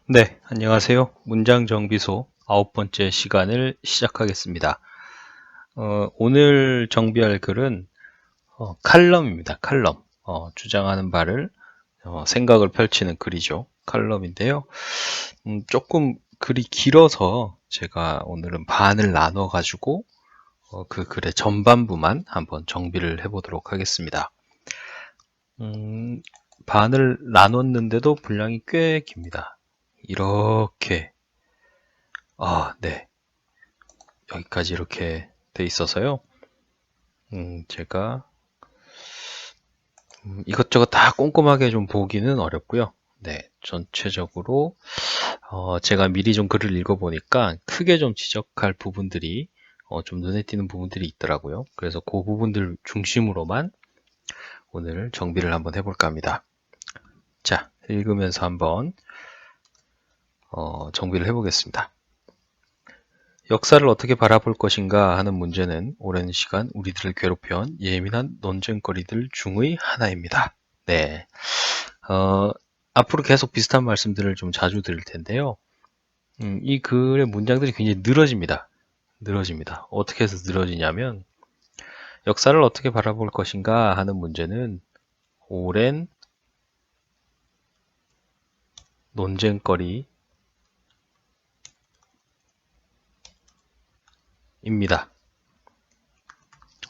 네, 안녕하세요. 문장정비소 9번째 시간을 시작하겠습니다. 오늘 정비할 글은 칼럼입니다. 칼럼. 주장하는 바를 생각을 펼치는 글이죠. 칼럼인데요. 조금 글이 길어서 제가 오늘은 반을 나눠 가지고 그 글의 전반부만 한번 정비를 해보도록 하겠습니다. 반을 나눴는데도 분량이 꽤 깁니다. 이렇게 네. 여기까지 이렇게 돼 있어서요. 제가 이것저것 다 꼼꼼하게 좀 보기는 어렵고요. 네, 전체적으로 제가 미리 좀 글을 읽어보니까 크게 좀 지적할 부분들이 좀 눈에 띄는 부분들이 있더라고요. 그래서 그 부분들 중심으로만 오늘 정비를 한번 해볼까 합니다. 자, 읽으면서 한번 정비를 해보겠습니다. 역사를 어떻게 바라볼 것인가 하는 문제는 오랜 시간 우리들을 괴롭혀온 예민한 논쟁거리들 중의 하나입니다. 네. 앞으로 계속 비슷한 말씀들을 좀 자주 드릴 텐데요. 이 글의 문장들이 굉장히 늘어집니다. 늘어집니다. 어떻게 해서 늘어지냐면, 역사를 어떻게 바라볼 것인가 하는 문제는 오랜 논쟁거리입니다.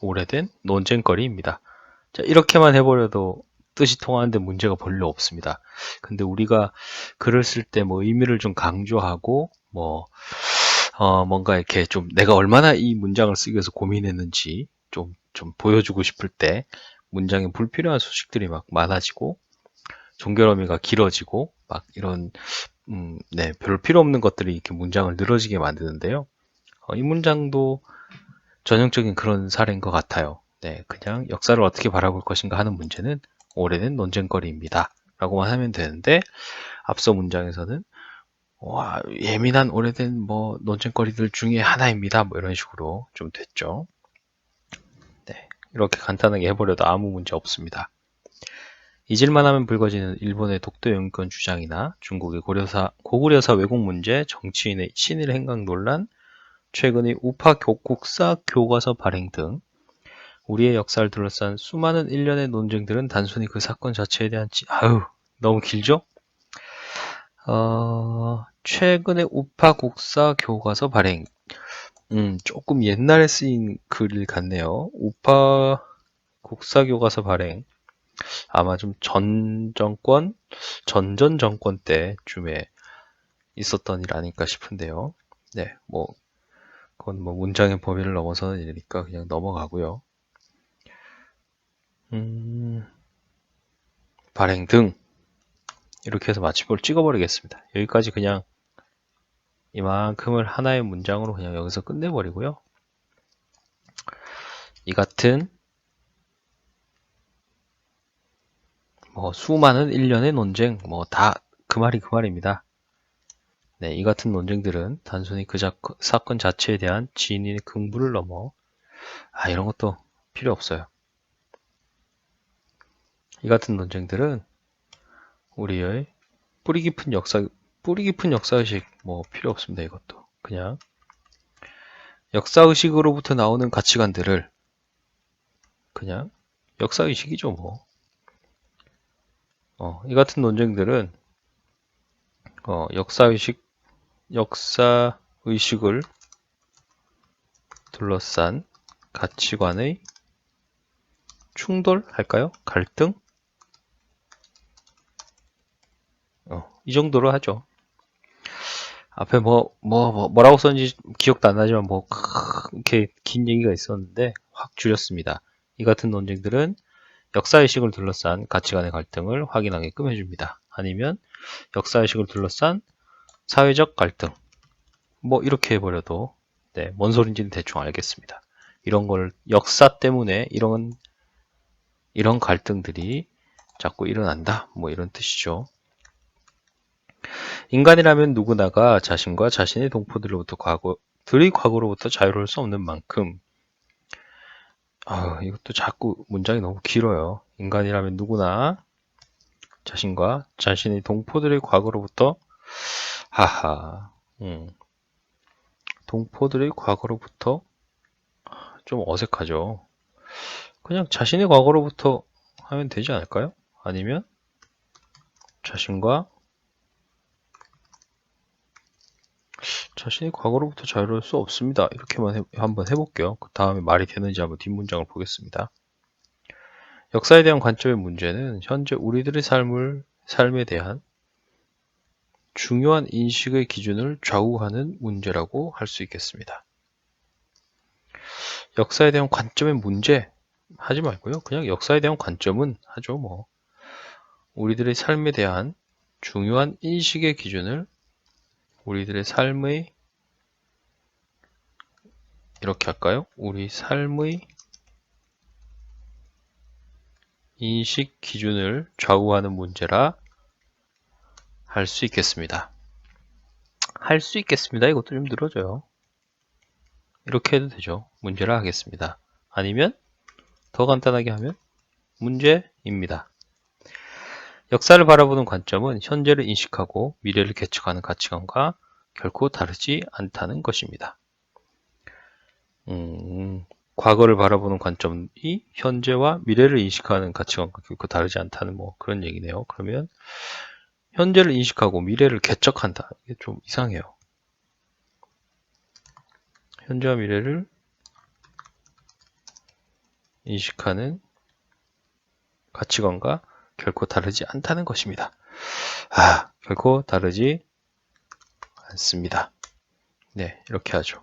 오래된 논쟁거리입니다. 자, 이렇게만 해버려도 뜻이 통하는데 문제가 별로 없습니다. 근데 우리가 글을 쓸 때 뭐 의미를 좀 강조하고 뭔가 이렇게 좀 내가 얼마나 이 문장을 쓰기 위해서 고민했는지 좀 보여주고 싶을 때 문장에 불필요한 수식들이 막 많아지고 종결어미가 길어지고 막 이런 네, 별 필요 없는 것들이 이렇게 문장을 늘어지게 만드는데요. 이 문장도 전형적인 그런 사례인 것 같아요. 네, 그냥 역사를 어떻게 바라볼 것인가 하는 문제는 오래된 논쟁거리입니다. 라고만 하면 되는데, 앞서 문장에서는 예민한 오래된 뭐 논쟁거리들 중에 하나입니다. 뭐 이런 식으로 좀 됐죠. 네, 이렇게 간단하게 해버려도 아무 문제 없습니다. 잊을만 하면 불거지는 일본의 독도 영유권 주장이나 중국의 고구려사 왜곡 문제, 정치인의 친일 행각 논란, 최근의 우파 교국사 교과서 발행 등 우리의 역사를 둘러싼 수많은 일련의 논쟁들은 단순히 그 사건 자체에 대한 너무 길죠? 최근에 우파 국사 교과서 발행. 조금 옛날에 쓰인 글 같네요. 우파 국사 교과서 발행. 아마 좀 전전 정권 때쯤에 있었던 일 아닐까 싶은데요. 네, 그건 문장의 범위를 넘어서는 일이니까 그냥 넘어가고요. 발행 등 이렇게 해서 마침표를 찍어버리겠습니다. 여기까지 그냥 이만큼을 하나의 문장으로 그냥 여기서 끝내버리고요. 이 같은 수많은 일련의 논쟁 다 그 말이 그 말입니다. 네, 이 같은 논쟁들은 단순히 그 사건 자체에 대한 지인의 긍부를 넘어 이런 것도 필요 없어요. 이 같은 논쟁들은 우리의 뿌리 깊은 역사의식 필요 없습니다. 이것도 그냥 역사의식으로부터 나오는 가치관들을 그냥 역사의식이죠 이 같은 논쟁들은 역사의식을 둘러싼 가치관의 충돌할까요? 갈등? 이 정도로 하죠. 앞에 뭐라고 썼는지 기억도 안 나지만 이렇게 긴 얘기가 있었는데 확 줄였습니다. 이 같은 논쟁들은 역사의식을 둘러싼 가치관의 갈등을 확인하게끔 해줍니다. 아니면 역사의식을 둘러싼 사회적 갈등 이렇게 해버려도 네, 뭔 소린지는 대충 알겠습니다. 이런 걸 역사 때문에 이런 갈등들이 자꾸 일어난다 이런 뜻이죠. 인간이라면 누구나가 자신과 자신의 동포들로부터 과거로부터 자유로울 수 없는 만큼 이것도 자꾸 문장이 너무 길어요. 인간이라면 누구나 자신과 자신의 동포들의 과거로부터 하하. 동포들의 과거로부터 좀 어색하죠. 그냥 자신의 과거로부터 하면 되지 않을까요? 아니면 자신의 과거로부터 자유로울 수 없습니다. 이렇게만 한번 해볼게요. 그 다음에 말이 되는지 한번 뒷문장을 보겠습니다. 역사에 대한 관점의 문제는 현재 우리들의 삶에 대한 중요한 인식의 기준을 좌우하는 문제라고 할 수 있겠습니다. 역사에 대한 관점의 문제 하지 말고요. 그냥 역사에 대한 관점은 하죠. 뭐 우리들의 삶에 대한 중요한 인식의 기준을 우리들의 삶의 이렇게 할까요? 우리 삶의 인식 기준을 좌우하는 문제라 할 수 있겠습니다. 할 수 있겠습니다. 이것도 좀 늘어져요. 이렇게 해도 되죠. 문제라 하겠습니다. 아니면 더 간단하게 하면 문제입니다. 역사를 바라보는 관점은 현재를 인식하고 미래를 개척하는 가치관과 결코 다르지 않다는 것입니다. 과거를 바라보는 관점이 현재와 미래를 인식하는 가치관과 결코 다르지 않다는 뭐 그런 얘기네요. 그러면 현재를 인식하고 미래를 개척한다. 이게 좀 이상해요. 현재와 미래를 인식하는 가치관과 결코 다르지 않다는 것입니다. 결코 다르지 않습니다. 네, 이렇게 하죠.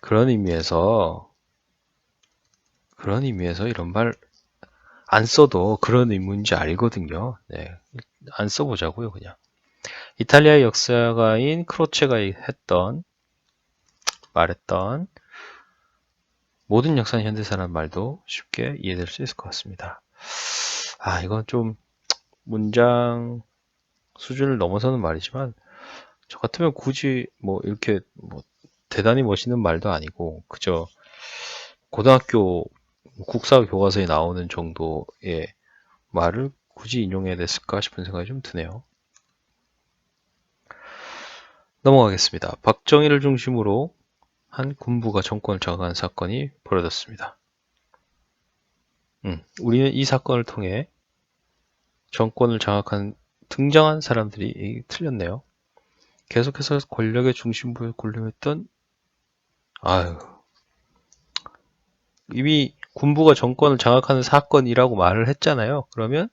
그런 의미에서 이런 말 안 써도 그런 의미인지 알거든요. 네, 안 써보자고요, 그냥. 이탈리아의 역사가인 크로체가 말했던 모든 역사는 현대사라는 말도 쉽게 이해될 수 있을 것 같습니다. 이건 좀 문장 수준을 넘어서는 말이지만 저 같으면 굳이 뭐 이렇게 뭐 대단히 멋있는 말도 아니고 그저 고등학교 국사 교과서에 나오는 정도의 말을 굳이 인용해야 됐을까 싶은 생각이 좀 드네요. 넘어가겠습니다. 박정희를 중심으로 한 군부가 정권을 장악한 사건이 벌어졌습니다. 우리는 이 사건을 통해 정권을 장악한 등장한 사람들이 틀렸네요. 계속해서 권력의 중심부에 군림했던 이미 군부가 정권을 장악하는 사건이라고 말을 했잖아요. 그러면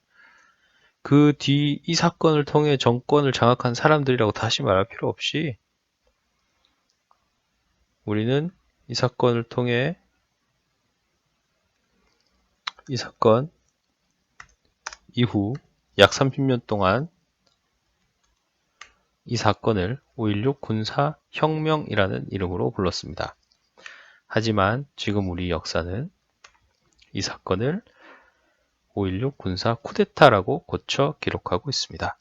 그 뒤 이 사건을 통해 정권을 장악한 사람들이라고 다시 말할 필요 없이 우리는 이 사건을 통해 이 사건 이후 약 30년 동안 이 사건을 5.16 군사혁명이라는 이름으로 불렀습니다. 하지만 지금 우리 역사는 이 사건을 5.16 군사 쿠데타라고 고쳐 기록하고 있습니다.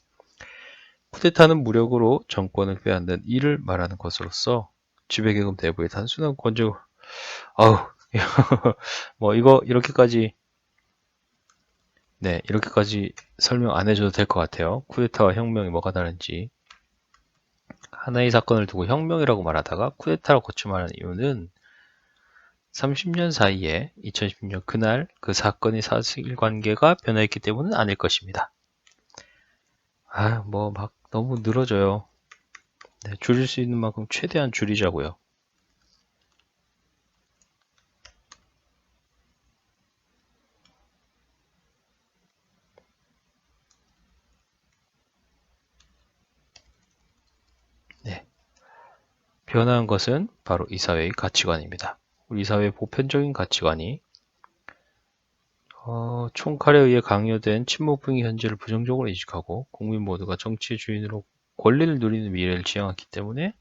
쿠데타는 무력으로 정권을 빼앗는 이를 말하는 것으로서 지배계급 내부의 단순한 권력 뭐 이거 이렇게까지 설명 안 해줘도 될 것 같아요. 쿠데타와 혁명이 뭐가 다른지. 하나의 사건을 두고 혁명이라고 말하다가 쿠데타라고 고쳐 말하는 이유는 30년 사이에 2016년 그날 그 사건의 사실관계가 변화했기 때문은 아닐 것입니다. 뭐 막 너무 늘어져요. 네, 줄일 수 있는 만큼 최대한 줄이자고요. 네. 변화한 것은 바로 이 사회의 가치관입니다. 우리 사회의 보편적인 가치관이 총칼에 의해 강요된 친목부의 현재를 부정적으로 인식하고 국민 모두가 정치의 주인으로 권리를 누리는 미래를 지향했기 때문에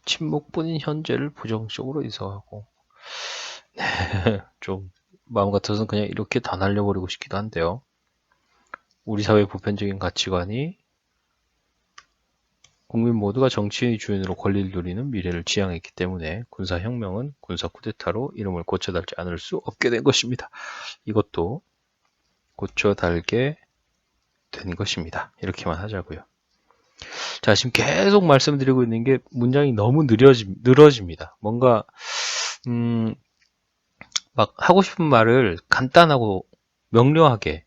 침묵뿐인 현재를 부정적으로 인식하고 좀 마음 같아서는 그냥 이렇게 다 날려버리고 싶기도 한데요. 우리 사회의 보편적인 가치관이 국민 모두가 정치의 주인으로 권리를 누리는 미래를 지향했기 때문에 군사혁명은 군사 쿠데타로 이름을 고쳐달지 않을 수 없게 된 것입니다. 이것도 고쳐 달게 된 것입니다. 이렇게만 하자고요. 자, 지금 계속 말씀드리고 있는 게 문장이 너무 늘어집니다. 뭔가 막 하고 싶은 말을 간단하고 명료하게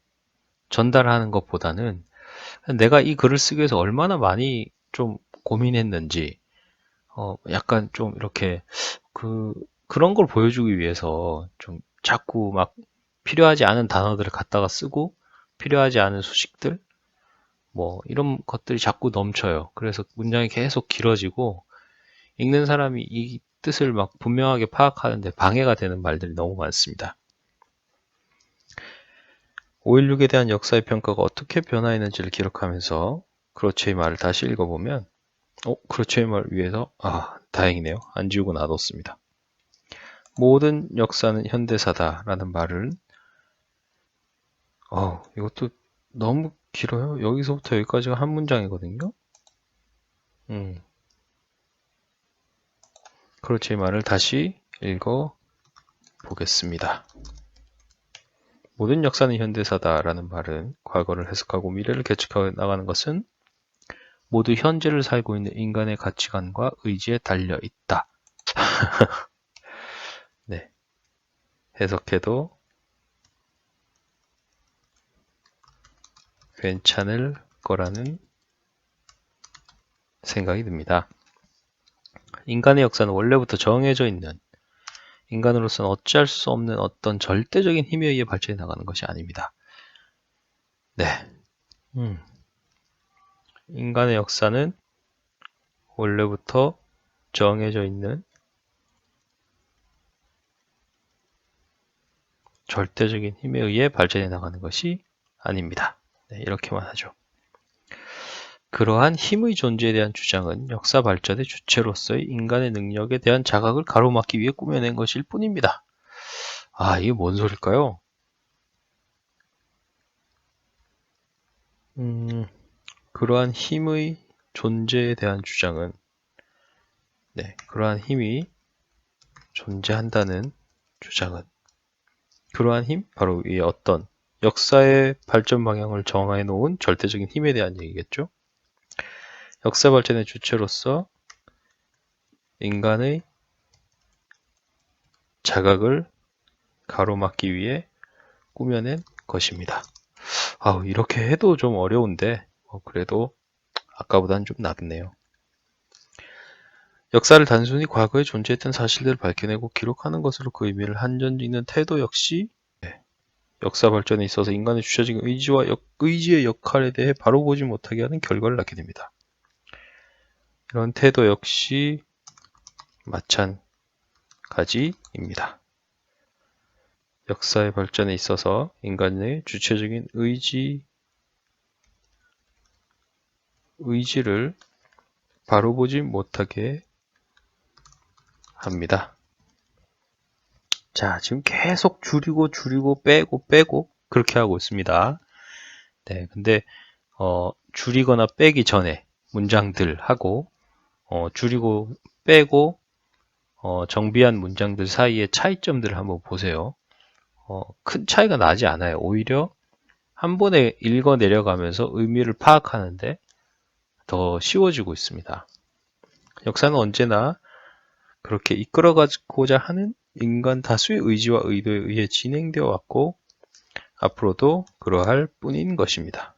전달하는 것보다는 내가 이 글을 쓰기 위해서 얼마나 많이 좀 고민했는지 약간 좀 이렇게 그런 걸 보여주기 위해서 좀 자꾸 막 필요하지 않은 단어들을 갖다가 쓰고 필요하지 않은 수식들 뭐 이런 것들이 자꾸 넘쳐요. 그래서 문장이 계속 길어지고 읽는 사람이 이 뜻을 막 분명하게 파악하는데 방해가 되는 말들이 너무 많습니다. 5.16에 대한 역사의 평가가 어떻게 변화했는지를 기록하면서 크로체의 말을 다시 읽어보면 크로체의 말 위에서 다행이네요. 안 지우고 놔뒀습니다. 모든 역사는 현대사다 라는 말을 이것도 너무 길어요. 여기서부터 여기까지가 한 문장이거든요. 크로체의 말을 다시 읽어 보겠습니다. 모든 역사는 현대사다 라는 말은 과거를 해석하고 미래를 계측해 나가는 것은 모두 현재를 살고 있는 인간의 가치관과 의지에 달려 있다. 네. 해석해도 괜찮을 거라는 생각이 듭니다. 인간의 역사는 원래부터 정해져 있는 인간으로서는 어찌할 수 없는 어떤 절대적인 힘에 의해 발전해 나가는 것이 아닙니다. 네. 인간의 역사는 원래부터 정해져 있는 절대적인 힘에 의해 발전해 나가는 것이 아닙니다. 네, 이렇게만 하죠. 그러한 힘의 존재에 대한 주장은 역사 발전의 주체로서의 인간의 능력에 대한 자각을 가로막기 위해 꾸며낸 것일 뿐입니다. 이게 뭔 소릴까요? 그러한 힘의 존재에 대한 주장은 그러한 힘이 존재한다는 주장은 그러한 힘? 바로 이 어떤 역사의 발전 방향을 정해 놓은 절대적인 힘에 대한 얘기겠죠? 역사 발전의 주체로서 인간의 자각을 가로막기 위해 꾸며낸 것입니다. 이렇게 해도 좀 어려운데 그래도 아까보다는 좀 낫네요. 역사를 단순히 과거에 존재했던 사실들을 밝혀내고 기록하는 것으로 그 의미를 한전짓는 태도 역시 역사 발전에 있어서 인간의 주체적인 의지의 역할에 대해 바로 보지 못하게 하는 결과를 낳게 됩니다. 이런 태도 역시 마찬가지입니다. 역사의 발전에 있어서 인간의 주체적인 의지를 바로 보지 못하게 합니다. 자, 지금 계속 줄이고 빼고 그렇게 하고 있습니다. 네, 근데 줄이거나 빼기 전에 문장들하고 줄이고 빼고 정비한 문장들 사이의 차이점들을 한번 보세요. 큰 차이가 나지 않아요. 오히려 한 번에 읽어 내려가면서 의미를 파악하는데 더 쉬워지고 있습니다. 역사는 언제나 그렇게 이끌어가고자 하는 인간 다수의 의지와 의도에 의해 진행되어 왔고 앞으로도 그러할 뿐인 것입니다.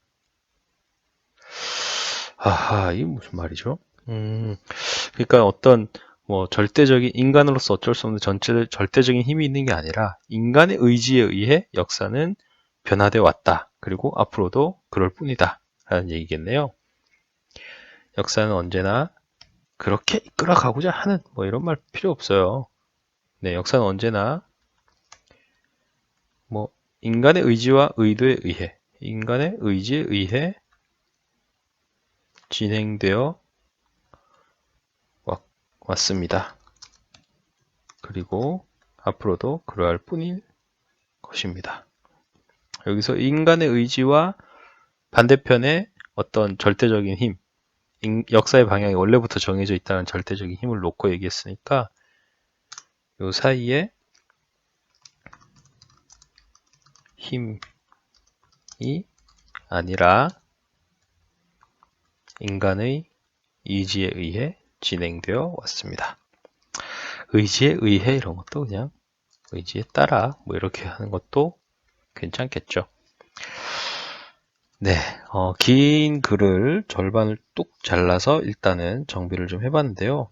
이게 무슨 말이죠? 그러니까 어떤 절대적인 인간으로서 어쩔 수 없는 절대적인 힘이 있는 게 아니라 인간의 의지에 의해 역사는 변화되어 왔다. 그리고 앞으로도 그럴 뿐이다. 라는 얘기겠네요. 역사는 언제나 그렇게 이끌어가고자 하는 이런 말 필요 없어요. 네, 역사는 언제나 인간의 의지와 의도에 의해 진행되어 왔습니다. 그리고 앞으로도 그러할 뿐인 것입니다. 여기서 인간의 의지와 반대편의 어떤 절대적인 힘, 역사의 방향이 원래부터 정해져 있다는 절대적인 힘을 놓고 얘기했으니까 이 사이에 힘 아니라 인간의 의지에 의해 진행되어 왔습니다. 의지에 의해 이런 것도 그냥 의지에 따라 뭐 이렇게 하는 것도 괜찮겠죠. 네, 긴 글을 절반을 뚝 잘라서 일단은 정비를 좀 해봤는데요.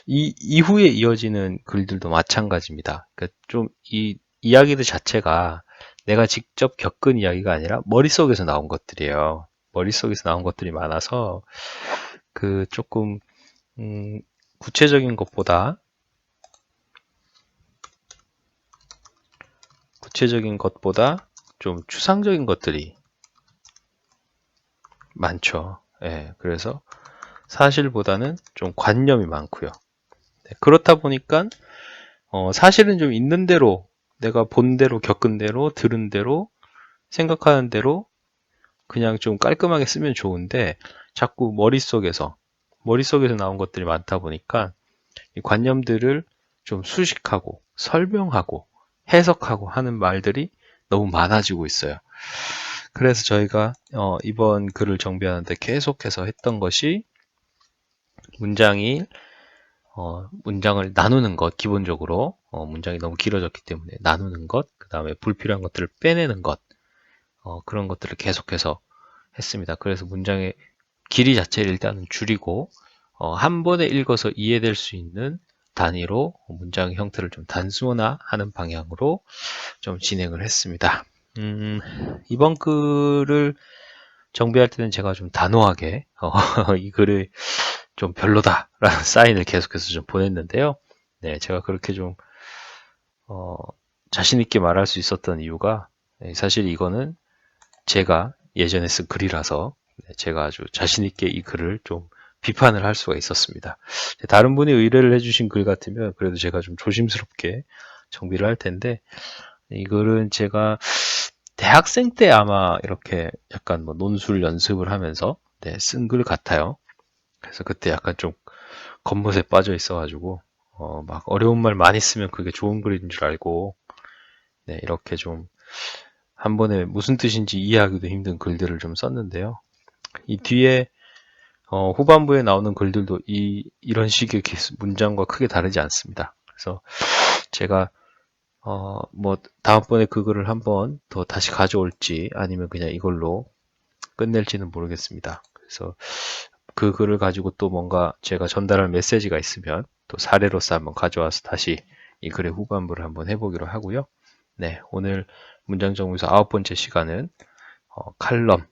이 이후에 이어지는 글들도 마찬가지입니다. 그러니까 좀 이 이야기들 자체가 내가 직접 겪은 이야기가 아니라 머릿속에서 나온 것들이에요. 머릿속에서 나온 것들이 많아서 그 조금 구체적인 것보다 좀 추상적인 것들이 많죠. 예, 그래서 사실보다는 좀 관념이 많고요. 네, 그렇다 보니까 사실은 좀 있는 대로 내가 본 대로 겪은 대로 들은 대로 생각하는 대로 그냥 좀 깔끔하게 쓰면 좋은데 자꾸 머릿속에서 나온 것들이 많다 보니까 이 관념들을 좀 수식하고 설명하고 해석하고 하는 말들이 너무 많아지고 있어요. 그래서 저희가 이번 글을 정비하는데 계속해서 했던 것이 문장을 나누는 것, 기본적으로 문장이 너무 길어졌기 때문에 나누는 것, 그 다음에 불필요한 것들을 빼내는 것, 그런 것들을 계속해서 했습니다. 그래서 문장의 길이 자체를 일단은 줄이고 한 번에 읽어서 이해될 수 있는 단위로 문장 형태를 좀 단순화하는 방향으로 좀 진행을 했습니다. 이번 글을 정비할 때는 제가 좀 단호하게 이 글을 좀 별로다라는 사인을 계속해서 좀 보냈는데요. 네, 제가 그렇게 좀 자신 있게 말할 수 있었던 이유가 사실 이거는 제가 예전에 쓴 글이라서 제가 아주 자신 있게 이 글을 좀 비판을 할 수가 있었습니다. 다른 분이 의뢰를 해주신 글 같으면 그래도 제가 좀 조심스럽게 정비를 할 텐데 이 글은 제가 대학생 때 아마 이렇게 약간 뭐 논술 연습을 하면서 쓴 글 같아요. 그래서 그때 약간 좀 겉멋에 빠져 있어가지고 막 어려운 말 많이 쓰면 그게 좋은 글인 줄 알고 이렇게 좀 한 번에 무슨 뜻인지 이해하기도 힘든 글들을 좀 썼는데요. 이 뒤에 후반부에 나오는 글들도 이런 식의 문장과 크게 다르지 않습니다. 그래서 제가 뭐 다음번에 그 글을 한번 더 다시 가져올지 아니면 그냥 이걸로 끝낼지는 모르겠습니다. 그래서 그 글을 가지고 또 뭔가 제가 전달할 메시지가 있으면 또 사례로서 한번 가져와서 다시 이 글의 후반부를 한번 해보기로 하고요. 네, 오늘 문장 정리에서 9번째 시간은 칼럼,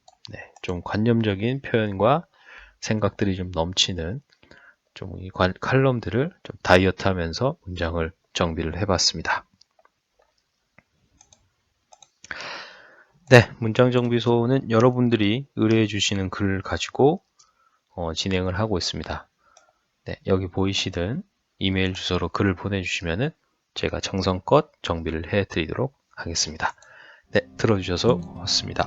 좀 관념적인 표현과 생각들이 좀 넘치는 좀 이 칼럼들을 좀 다이어트하면서 문장을 정비를 해봤습니다. 네, 문장 정비소는 여러분들이 의뢰해 주시는 글을 가지고 진행을 하고 있습니다. 네, 여기 보이시는 이메일 주소로 글을 보내주시면은 제가 정성껏 정비를 해드리도록 하겠습니다. 네, 들어주셔서 고맙습니다.